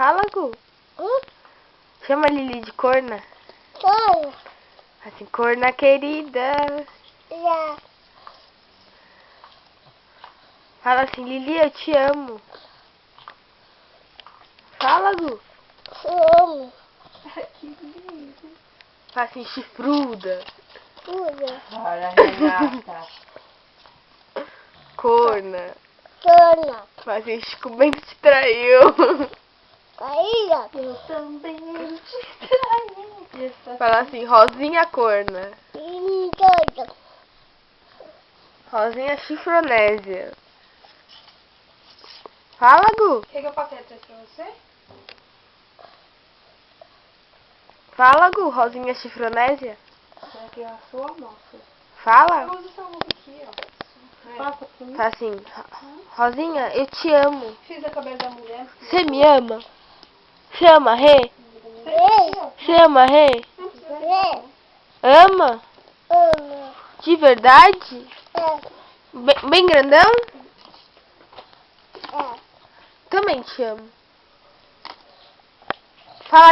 Fala, Gu. Chama a Lili de corna. Corna. Assim, corna querida. Já. Fala assim, Lili, eu te amo. Fala, Gu. Amo. Que lindo. Fala assim, chifruda. Tudo. Olha, Renata. Corna. Corna. Fala assim, Chico bem te traiu. Caíra. Eu também te traí. Fala assim, Rosinha corna. Todo. Rosinha chifronésia. Fala, Gu. Quer que eu passe atrás pra você? Fala, Gu. Rosinha chifronésia. Essa aqui é a sua moça. Fala. Eu uso essa roupa aqui, ó. Passa pra mim. Fala assim, Rosinha, eu te amo. Fiz a cabelo da mulher. Você me ama? Você ama, Rê? Você ama, Rê? Ama? Amo. De verdade? É. Bem grandão? É. Também te amo. Fala